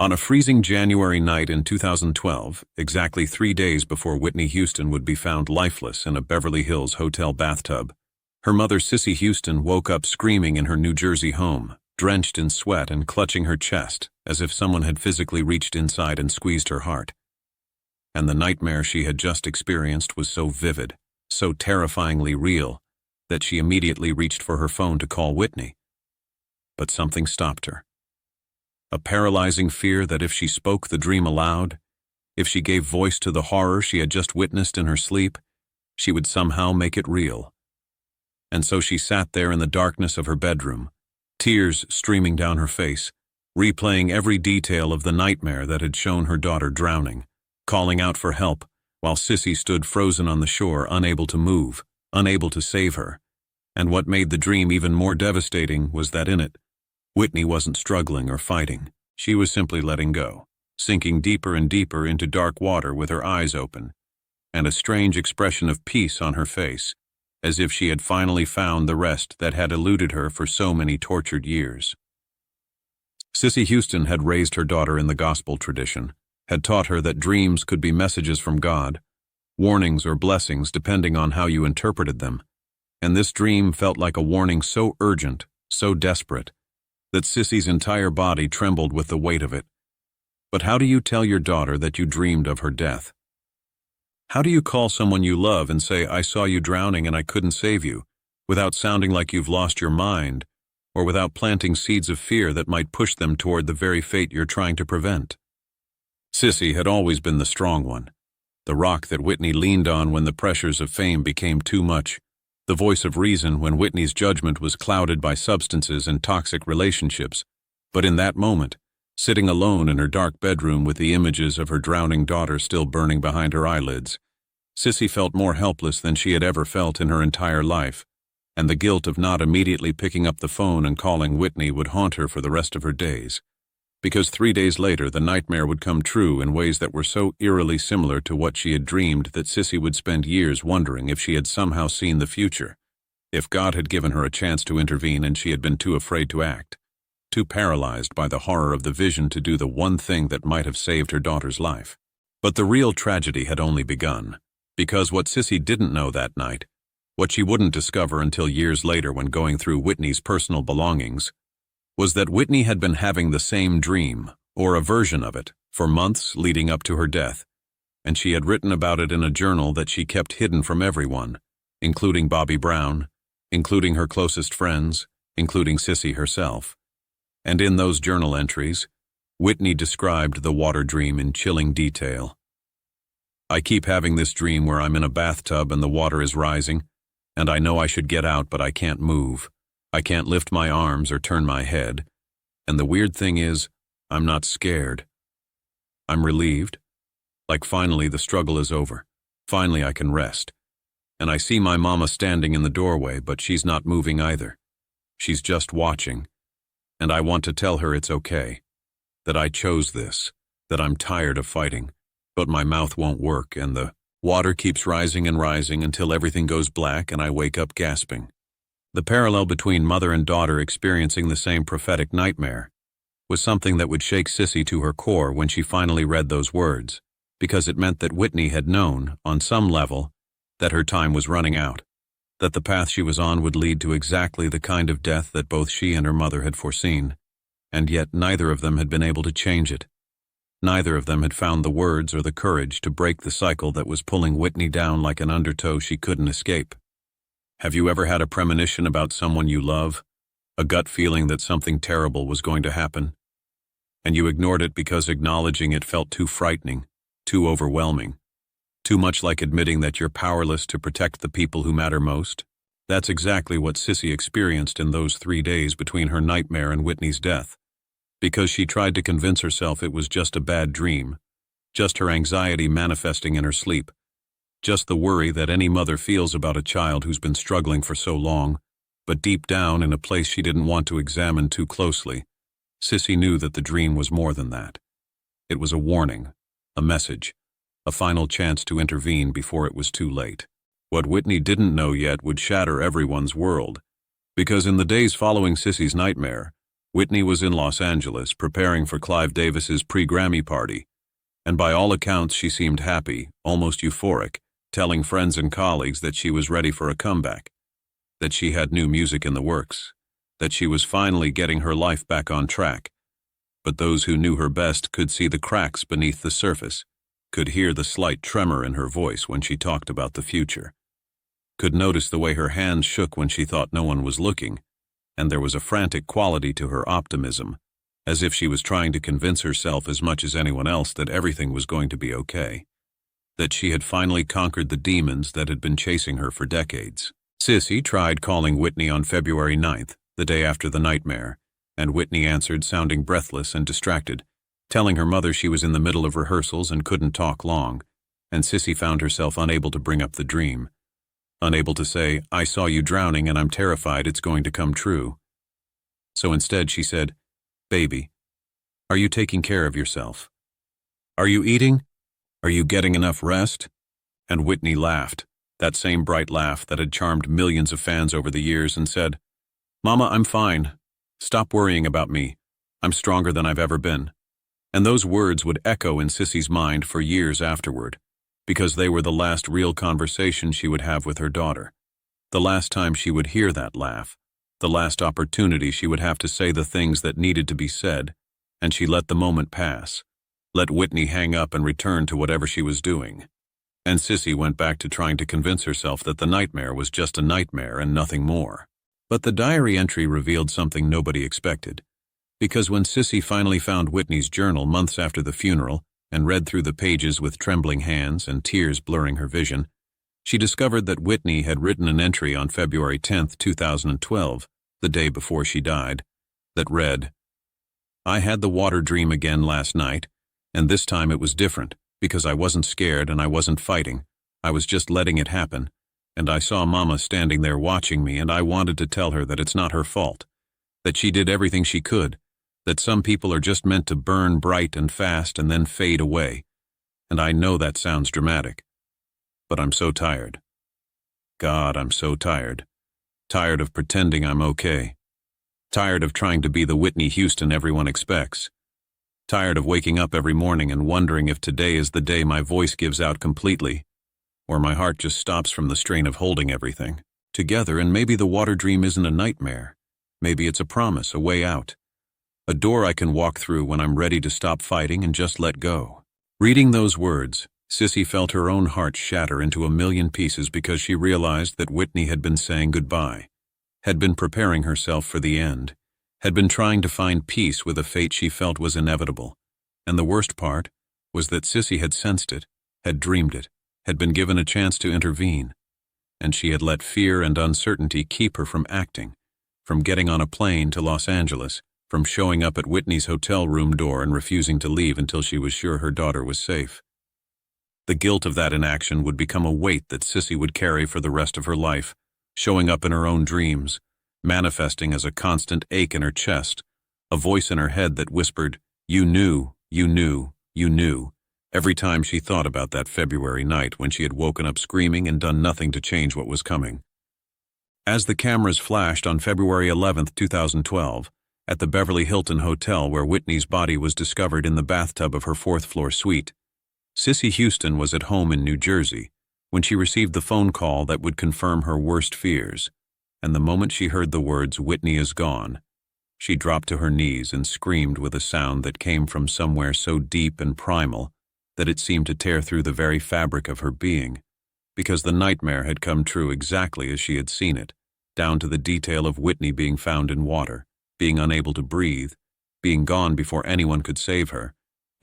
On a freezing January night in 2012, exactly 3 days before Whitney Houston would be found lifeless in a Beverly Hills hotel bathtub, her mother Cissy Houston woke up screaming in her New Jersey home, drenched in sweat and clutching her chest, as if someone had physically reached inside and squeezed her heart. And the nightmare she had just experienced was so vivid, so terrifyingly real, that she immediately reached for her phone to call Whitney. But something stopped her. A paralyzing fear that if she spoke the dream aloud, if she gave voice to the horror she had just witnessed in her sleep, she would somehow make it real. And so she sat there in the darkness of her bedroom, tears streaming down her face, replaying every detail of the nightmare that had shown her daughter drowning, calling out for help, while Cissy stood frozen on the shore, unable to move, unable to save her. And what made the dream even more devastating was that in it, Whitney wasn't struggling or fighting. She was simply letting go, sinking deeper and deeper into dark water with her eyes open, and a strange expression of peace on her face, as if she had finally found the rest that had eluded her for so many tortured years. Cissy Houston had raised her daughter in the gospel tradition, had taught her that dreams could be messages from God, warnings or blessings depending on how you interpreted them, and this dream felt like a warning so urgent, so desperate, that Cissy's entire body trembled with the weight of it. But how do you tell your daughter that you dreamed of her death? How do you call someone you love and say, "I saw you drowning and I couldn't save you," without sounding like you've lost your mind, or without planting seeds of fear that might push them toward the very fate you're trying to prevent? Cissy had always been the strong one, the rock that Whitney leaned on when the pressures of fame became too much, the voice of reason when Whitney's judgment was clouded by substances and toxic relationships. But in that moment, sitting alone in her dark bedroom with the images of her drowning daughter still burning behind her eyelids, Cissy felt more helpless than she had ever felt in her entire life, and the guilt of not immediately picking up the phone and calling Whitney would haunt her for the rest of her days. Because 3 days later the nightmare would come true in ways that were so eerily similar to what she had dreamed that Cissy would spend years wondering if she had somehow seen the future, if God had given her a chance to intervene and she had been too afraid to act, too paralyzed by the horror of the vision to do the one thing that might have saved her daughter's life. But the real tragedy had only begun, because what Cissy didn't know that night, what she wouldn't discover until years later when going through Whitney's personal belongings, was that Whitney had been having the same dream, or a version of it, for months leading up to her death, and she had written about it in a journal that she kept hidden from everyone, including Bobby Brown, including her closest friends, including Cissy herself. And in those journal entries, Whitney described the water dream in chilling detail. "I keep having this dream where I'm in a bathtub and the water is rising, and I know I should get out, but I can't move. I can't lift my arms or turn my head. And the weird thing is, I'm not scared. I'm relieved. Like finally the struggle is over. Finally I can rest. And I see my mama standing in the doorway, but she's not moving either. She's just watching. And I want to tell her it's okay. That I chose this. That I'm tired of fighting. But my mouth won't work, and the water keeps rising and rising until everything goes black and I wake up gasping." The parallel between mother and daughter experiencing the same prophetic nightmare was something that would shake Cissy to her core when she finally read those words, because it meant that Whitney had known, on some level, that her time was running out, that the path she was on would lead to exactly the kind of death that both she and her mother had foreseen, and yet neither of them had been able to change it. Neither of them had found the words or the courage to break the cycle that was pulling Whitney down like an undertow she couldn't escape. Have you ever had a premonition about someone you love, a gut feeling that something terrible was going to happen, and you ignored it because acknowledging it felt too frightening, too overwhelming, too much like admitting that you're powerless to protect the people who matter most? That's exactly what Cissy experienced in those 3 days between her nightmare and Whitney's death, because she tried to convince herself it was just a bad dream, just her anxiety manifesting in her sleep, just the worry that any mother feels about a child who's been struggling for so long. But deep down, in a place she didn't want to examine too closely, Cissy knew that the dream was more than that. It was a warning, a message, a final chance to intervene before it was too late. What Whitney didn't know yet would shatter everyone's world, because in the days following Cissy's nightmare, Whitney was in Los Angeles preparing for Clive Davis's pre-Grammy party, and by all accounts she seemed happy, almost euphoric, telling friends and colleagues that she was ready for a comeback, that she had new music in the works, that she was finally getting her life back on track. But those who knew her best could see the cracks beneath the surface, could hear the slight tremor in her voice when she talked about the future, could notice the way her hands shook when she thought no one was looking, and there was a frantic quality to her optimism, as if she was trying to convince herself as much as anyone else that everything was going to be okay, that she had finally conquered the demons that had been chasing her for decades. Cissy tried calling Whitney on February 9th, the day after the nightmare, and Whitney answered sounding breathless and distracted, telling her mother she was in the middle of rehearsals and couldn't talk long, and Cissy found herself unable to bring up the dream. Unable to say, "I saw you drowning and I'm terrified it's going to come true." So instead she said, "Baby, are you taking care of yourself? Are you eating? Are you getting enough rest?" And Whitney laughed, that same bright laugh that had charmed millions of fans over the years, and said, "Mama, I'm fine. Stop worrying about me. I'm stronger than I've ever been." And those words would echo in Cissy's mind for years afterward, because they were the last real conversation she would have with her daughter, the last time she would hear that laugh, the last opportunity she would have to say the things that needed to be said, and she let the moment pass, let Whitney hang up and return to whatever she was doing. And Cissy went back to trying to convince herself that the nightmare was just a nightmare and nothing more. But the diary entry revealed something nobody expected, because when Cissy finally found Whitney's journal months after the funeral and read through the pages with trembling hands and tears blurring her vision, she discovered that Whitney had written an entry on February 10th, 2012, the day before she died, that read, "I had the water dream again last night, and this time it was different, because I wasn't scared and I wasn't fighting. I was just letting it happen, and I saw Mama standing there watching me, and I wanted to tell her that it's not her fault, that she did everything she could, that some people are just meant to burn bright and fast and then fade away. And I know that sounds dramatic, but I'm so tired. God, I'm so tired. Tired of pretending I'm okay. Tired of trying to be the Whitney Houston everyone expects. Tired of waking up every morning and wondering if today is the day my voice gives out completely, or my heart just stops from the strain of holding everything together, and maybe the water dream isn't a nightmare. Maybe it's a promise, a way out. A door I can walk through when I'm ready to stop fighting and just let go." Reading those words, Cissy felt her own heart shatter into a million pieces, because she realized that Whitney had been saying goodbye, had been preparing herself for the end, had been trying to find peace with a fate she felt was inevitable. And the worst part was that Cissy had sensed it, had dreamed it, had been given a chance to intervene, and she had let fear and uncertainty keep her from acting, from getting on a plane to Los Angeles, from showing up at Whitney's hotel room door and refusing to leave until she was sure her daughter was safe. The guilt of that inaction would become a weight that Cissy would carry for the rest of her life, showing up in her own dreams, manifesting as a constant ache in her chest, a voice in her head that whispered, "You knew, you knew, you knew," every time she thought about that February night when she had woken up screaming and done nothing to change what was coming. As the cameras flashed on February 11th, 2012, at the Beverly Hilton Hotel where Whitney's body was discovered in the bathtub of her fourth-floor suite, Cissy Houston was at home in New Jersey when she received the phone call that would confirm her worst fears, and the moment she heard the words, "Whitney is gone," she dropped to her knees and screamed with a sound that came from somewhere so deep and primal that it seemed to tear through the very fabric of her being, because the nightmare had come true exactly as she had seen it, down to the detail of Whitney being found in water, being unable to breathe, being gone before anyone could save her.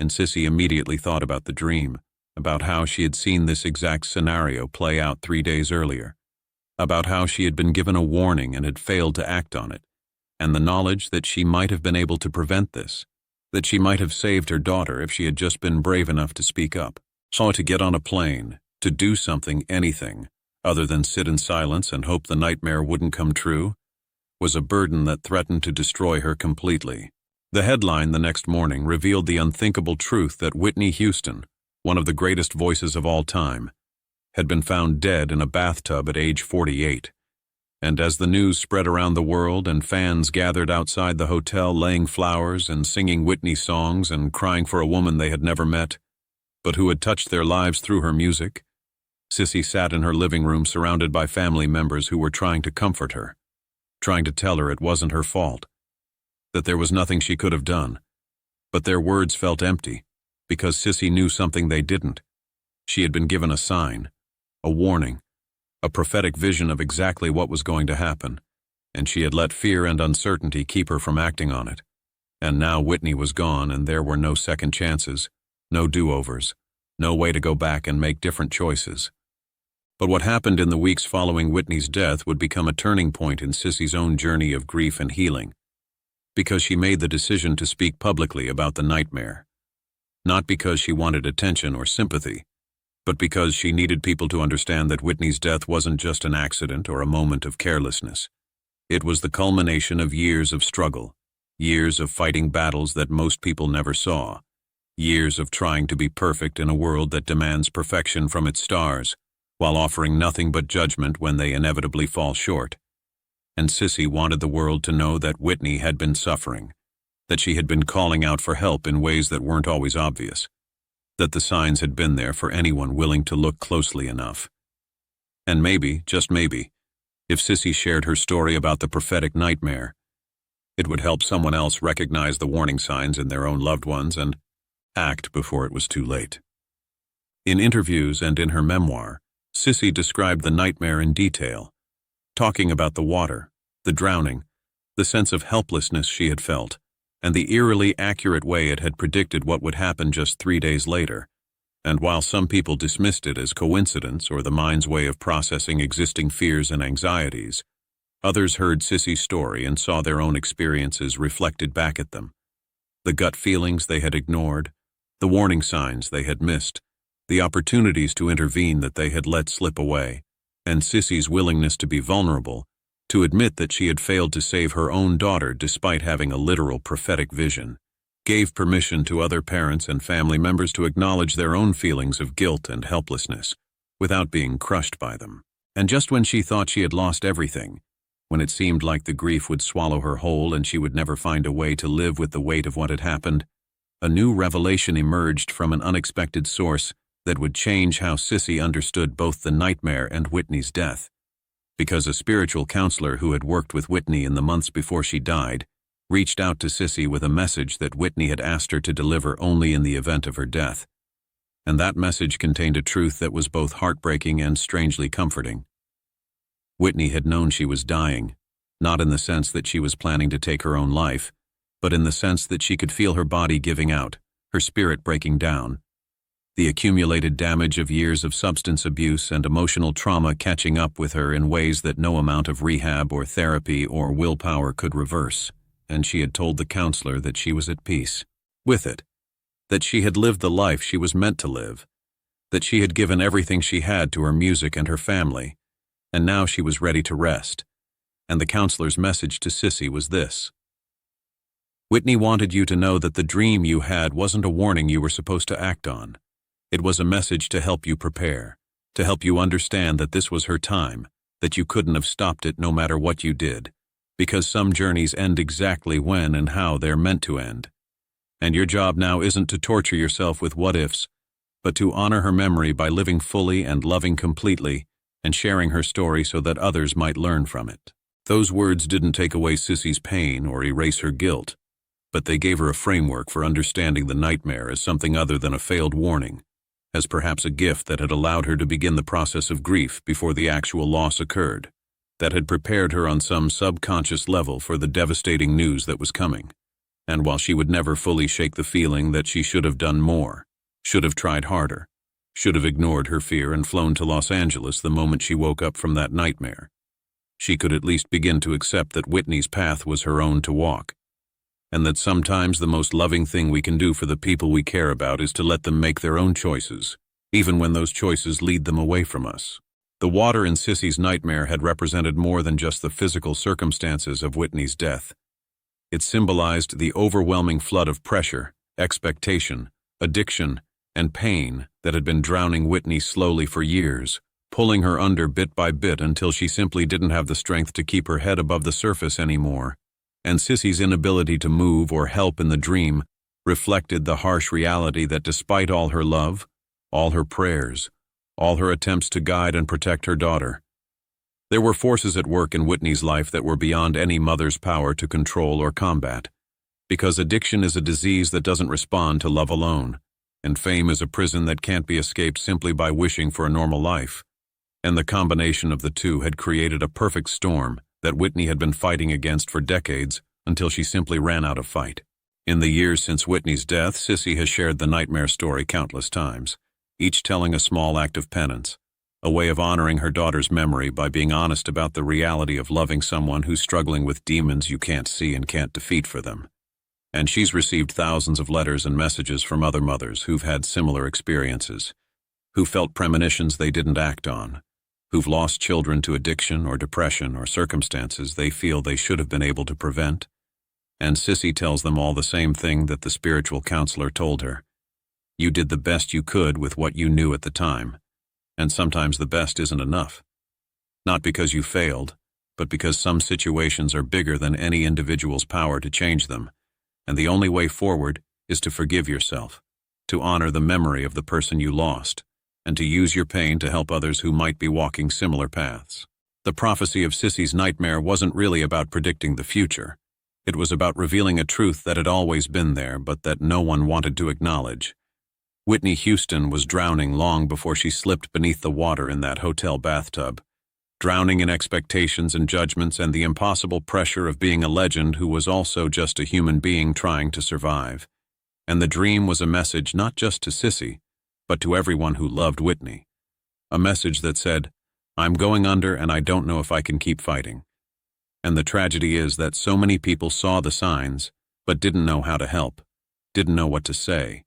And Cissy immediately thought about the dream, about how she had seen this exact scenario play out 3 days earlier, about how she had been given a warning and had failed to act on it, and the knowledge that she might have been able to prevent this, that she might have saved her daughter if she had just been brave enough to speak up. So to get on a plane, to do something, anything, other than sit in silence and hope the nightmare wouldn't come true, was a burden that threatened to destroy her completely. The headline the next morning revealed the unthinkable truth that Whitney Houston, one of the greatest voices of all time, had been found dead in a bathtub at age 48. And as the news spread around the world and fans gathered outside the hotel laying flowers and singing Whitney songs and crying for a woman they had never met, but who had touched their lives through her music, Cissy sat in her living room surrounded by family members who were trying to comfort her, trying to tell her it wasn't her fault, that there was nothing she could have done. But their words felt empty, because Cissy knew something they didn't. She had been given a sign, a warning, a prophetic vision of exactly what was going to happen, and she had let fear and uncertainty keep her from acting on it. And now Whitney was gone, and there were no second chances, no do-overs, no way to go back and make different choices. But what happened in the weeks following Whitney's death would become a turning point in Cissy's own journey of grief and healing, because she made the decision to speak publicly about the nightmare. Not because she wanted attention or sympathy, but because she needed people to understand that Whitney's death wasn't just an accident or a moment of carelessness. It was the culmination of years of struggle, years of fighting battles that most people never saw, years of trying to be perfect in a world that demands perfection from its stars, while offering nothing but judgment when they inevitably fall short. And Cissy wanted the world to know that Whitney had been suffering, that she had been calling out for help in ways that weren't always obvious, that the signs had been there for anyone willing to look closely enough. And maybe, just maybe, if Cissy shared her story about the prophetic nightmare, it would help someone else recognize the warning signs in their own loved ones and act before it was too late. In interviews and in her memoir, Cissy described the nightmare in detail, talking about the water, the drowning, the sense of helplessness she had felt, and the eerily accurate way it had predicted what would happen just 3 days later. And while some people dismissed it as coincidence or the mind's way of processing existing fears and anxieties, others heard Cissy's story and saw their own experiences reflected back at them. The gut feelings they had ignored, the warning signs they had missed, the opportunities to intervene that they had let slip away, and Cissy's willingness to be vulnerable, to admit that she had failed to save her own daughter despite having a literal prophetic vision, gave permission to other parents and family members to acknowledge their own feelings of guilt and helplessness, without being crushed by them. And just when she thought she had lost everything, when it seemed like the grief would swallow her whole and she would never find a way to live with the weight of what had happened, a new revelation emerged from an unexpected source that would change how Cissy understood both the nightmare and Whitney's death. Because a spiritual counselor who had worked with Whitney in the months before she died reached out to Cissy with a message that Whitney had asked her to deliver only in the event of her death. And that message contained a truth that was both heartbreaking and strangely comforting. Whitney had known she was dying, not in the sense that she was planning to take her own life, but in the sense that she could feel her body giving out, her spirit breaking down. The accumulated damage of years of substance abuse and emotional trauma catching up with her in ways that no amount of rehab or therapy or willpower could reverse, and she had told the counselor that she was at peace with it, that she had lived the life she was meant to live, that she had given everything she had to her music and her family, and now she was ready to rest. And the counselor's message to Cissy was this: Whitney wanted you to know that the dream you had wasn't a warning you were supposed to act on. It was a message to help you prepare, to help you understand that this was her time, that you couldn't have stopped it no matter what you did, because some journeys end exactly when and how they're meant to end. And your job now isn't to torture yourself with what-ifs, but to honor her memory by living fully and loving completely and sharing her story so that others might learn from it. Those words didn't take away Cissy's pain or erase her guilt, but they gave her a framework for understanding the nightmare as something other than a failed warning, as perhaps a gift that had allowed her to begin the process of grief before the actual loss occurred, that had prepared her on some subconscious level for the devastating news that was coming. And while she would never fully shake the feeling that she should have done more, should have tried harder, should have ignored her fear and flown to Los Angeles the moment she woke up from that nightmare, she could at least begin to accept that Whitney's path was her own to walk, and that sometimes the most loving thing we can do for the people we care about is to let them make their own choices, even when those choices lead them away from us. The water in Cissy's nightmare had represented more than just the physical circumstances of Whitney's death. It symbolized the overwhelming flood of pressure, expectation, addiction, and pain that had been drowning Whitney slowly for years, pulling her under bit by bit until she simply didn't have the strength to keep her head above the surface anymore. And Cissy's inability to move or help in the dream reflected the harsh reality that despite all her love, all her prayers, all her attempts to guide and protect her daughter, there were forces at work in Whitney's life that were beyond any mother's power to control or combat. Because addiction is a disease that doesn't respond to love alone, and fame is a prison that can't be escaped simply by wishing for a normal life. And the combination of the two had created a perfect storm that Whitney had been fighting against for decades until she simply ran out of fight. In the years since Whitney's death, Cissy has shared the nightmare story countless times, each telling a small act of penance, a way of honoring her daughter's memory by being honest about the reality of loving someone who's struggling with demons you can't see and can't defeat for them. And she's received thousands of letters and messages from other mothers who've had similar experiences, who felt premonitions they didn't act on, who've lost children to addiction or depression or circumstances they feel they should have been able to prevent. And Cissy tells them all the same thing that the spiritual counselor told her. You did the best you could with what you knew at the time, and sometimes the best isn't enough. Not because you failed, but because some situations are bigger than any individual's power to change them, and the only way forward is to forgive yourself, to honor the memory of the person you lost, and to use your pain to help others who might be walking similar paths. The prophecy of Cissy's nightmare wasn't really about predicting the future. It was about revealing a truth that had always been there, but that no one wanted to acknowledge. Whitney Houston was drowning long before she slipped beneath the water in that hotel bathtub, drowning in expectations and judgments and the impossible pressure of being a legend who was also just a human being trying to survive. And the dream was a message not just to Cissy, but to everyone who loved Whitney. A message that said, I'm going under and I don't know if I can keep fighting. And the tragedy is that so many people saw the signs, but didn't know how to help, didn't know what to say,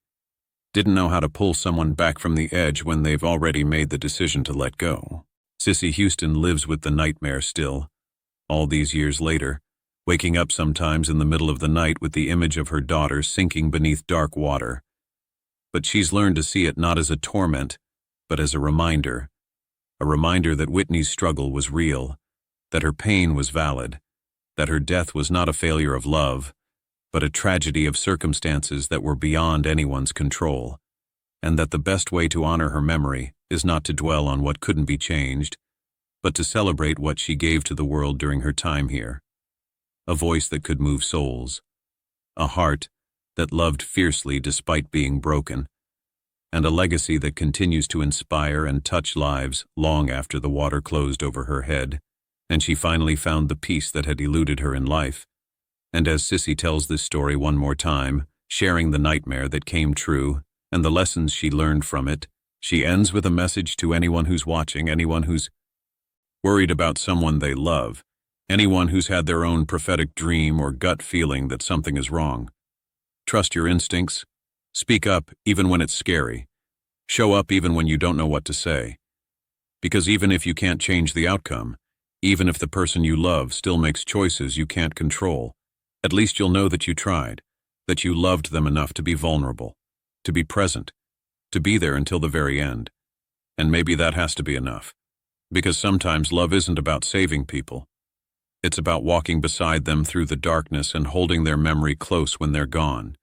didn't know how to pull someone back from the edge when they've already made the decision to let go. Cissy Houston lives with the nightmare still, all these years later, waking up sometimes in the middle of the night with the image of her daughter sinking beneath dark water. But she's learned to see it not as a torment, but as a reminder that Whitney's struggle was real, that her pain was valid, that her death was not a failure of love, but a tragedy of circumstances that were beyond anyone's control, and that the best way to honor her memory is not to dwell on what couldn't be changed, but to celebrate what she gave to the world during her time here. A voice that could move souls, a heart that loved fiercely despite being broken, and a legacy that continues to inspire and touch lives long after the water closed over her head, and she finally found the peace that had eluded her in life. And as Cissy tells this story one more time, sharing the nightmare that came true and the lessons she learned from it, she ends with a message to anyone who's watching, anyone who's worried about someone they love, anyone who's had their own prophetic dream or gut feeling that something is wrong. Trust your instincts. Speak up even when it's scary. Show up even when you don't know what to say. Because even if you can't change the outcome, even if the person you love still makes choices you can't control, at least you'll know that you tried, that you loved them enough to be vulnerable, to be present, to be there until the very end. And maybe that has to be enough. Because sometimes love isn't about saving people. It's about walking beside them through the darkness and holding their memory close when they're gone,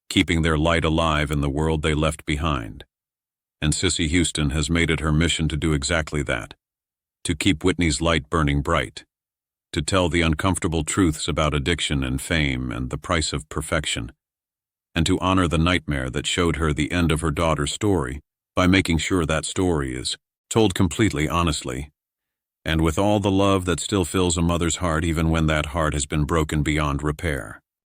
keeping their light alive in the world they left behind. And Cissy Houston has made it her mission to do exactly that, to keep Whitney's light burning bright, to tell the uncomfortable truths about addiction and fame and the price of perfection, and to honor the nightmare that showed her the end of her daughter's story by making sure that story is told completely honestly, and with all the love that still fills a mother's heart even when that heart has been broken beyond repair.